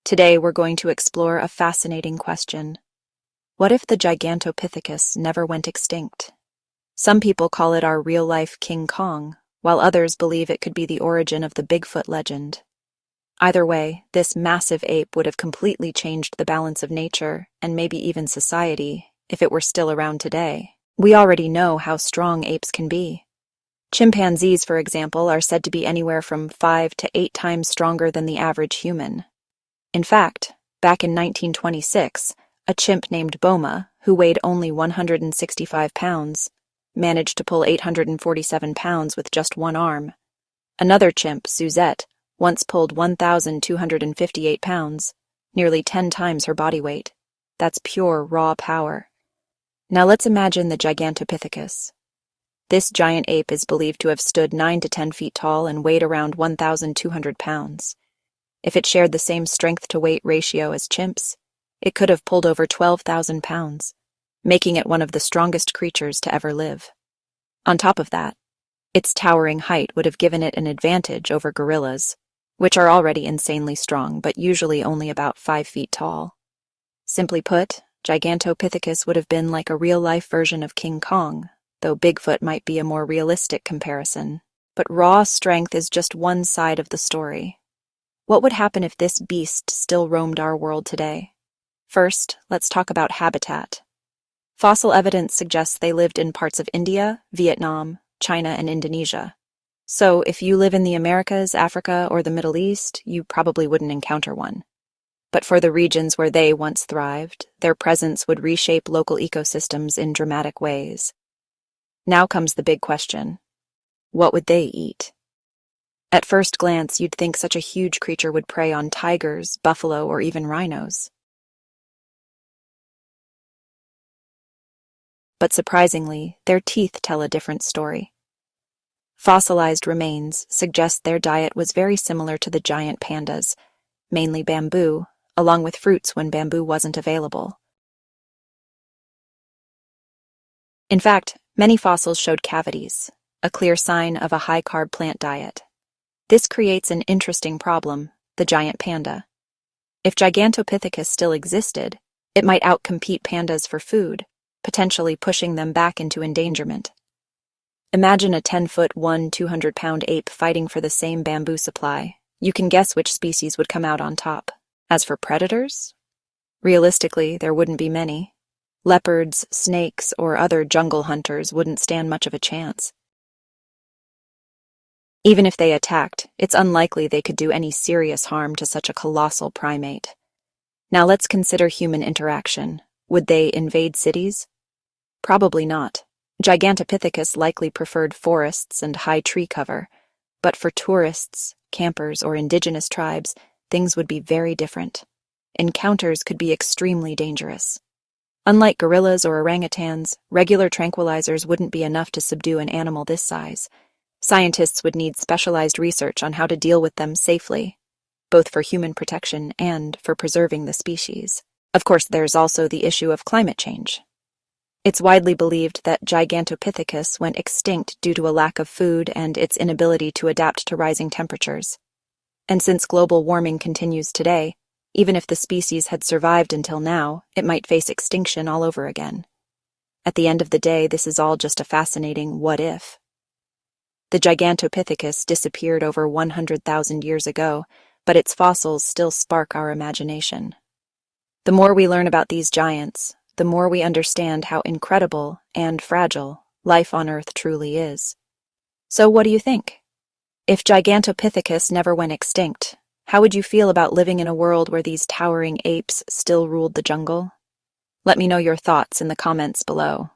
Today we're going to explore a fascinating question. What if the Gigantopithecus never went extinct? Some people call it our real-life King Kong, while others believe it could be the origin of the Bigfoot legend. Either way, this massive ape would have completely changed the balance of nature, and maybe even society, if it were still around today. We already know how strong apes can be. Chimpanzees, for example, are said to be anywhere from 5 to 8 times stronger than the average human. In fact, back in 1926, a chimp named Boma, who weighed only 165 pounds, managed to pull 847 pounds with just one arm. Another chimp, Suzette, once pulled 1,258 pounds, nearly 10 times her body weight. That's pure, raw power. Now let's imagine the Gigantopithecus. This giant ape is believed to have stood 9 to 10 feet tall and weighed around 1,200 pounds. If it shared the same strength-to-weight ratio as chimps, it could have pulled over 12,000 pounds, making it one of the strongest creatures to ever live. On top of that, its towering height would have given it an advantage over gorillas, which are already insanely strong but usually only about 5 feet tall. Simply put, Gigantopithecus would have been like a real-life version of King Kong, though Bigfoot might be a more realistic comparison. But raw strength is just one side of the story. What would happen if this beast still roamed our world today? First, let's talk about habitat. Fossil evidence suggests they lived in parts of India, Vietnam, China, and Indonesia. So if you live in the Americas, Africa, or the Middle East, you probably wouldn't encounter one. But for the regions where they once thrived, their presence would reshape local ecosystems in dramatic ways. Now comes the big question. What would they eat? At first glance, you'd think such a huge creature would prey on tigers, buffalo, or even rhinos. But surprisingly, their teeth tell a different story. Fossilized remains suggest their diet was very similar to the giant pandas, mainly bamboo, along with fruits when bamboo wasn't available. In fact, many fossils showed cavities, a clear sign of a high-carb plant diet. This creates an interesting problem, the giant panda. If Gigantopithecus still existed, it might outcompete pandas for food, potentially pushing them back into endangerment. Imagine a 10-foot, 200-pound ape fighting for the same bamboo supply. You can guess which species would come out on top. As for predators? Realistically, there wouldn't be many. Leopards, snakes, or other jungle hunters wouldn't stand much of a chance. Even if they attacked, it's unlikely they could do any serious harm to such a colossal primate. Now let's consider human interaction. Would they invade cities? Probably not. Gigantopithecus likely preferred forests and high tree cover, but for tourists, campers, or indigenous tribes, things would be very different. Encounters could be extremely dangerous. Unlike gorillas or orangutans, regular tranquilizers wouldn't be enough to subdue an animal this size. Scientists would need specialized research on how to deal with them safely, both for human protection and for preserving the species. Of course, there's also the issue of climate change. It's widely believed that Gigantopithecus went extinct due to a lack of food and its inability to adapt to rising temperatures. And since global warming continues today, even if the species had survived until now, it might face extinction all over again. At the end of the day, this is all just a fascinating what if. The Gigantopithecus disappeared over 100,000 years ago, but its fossils still spark our imagination. The more we learn about these giants, the more we understand how incredible and fragile life on Earth truly is. So what do you think? If Gigantopithecus never went extinct, how would you feel about living in a world where these towering apes still ruled the jungle? Let me know your thoughts in the comments below.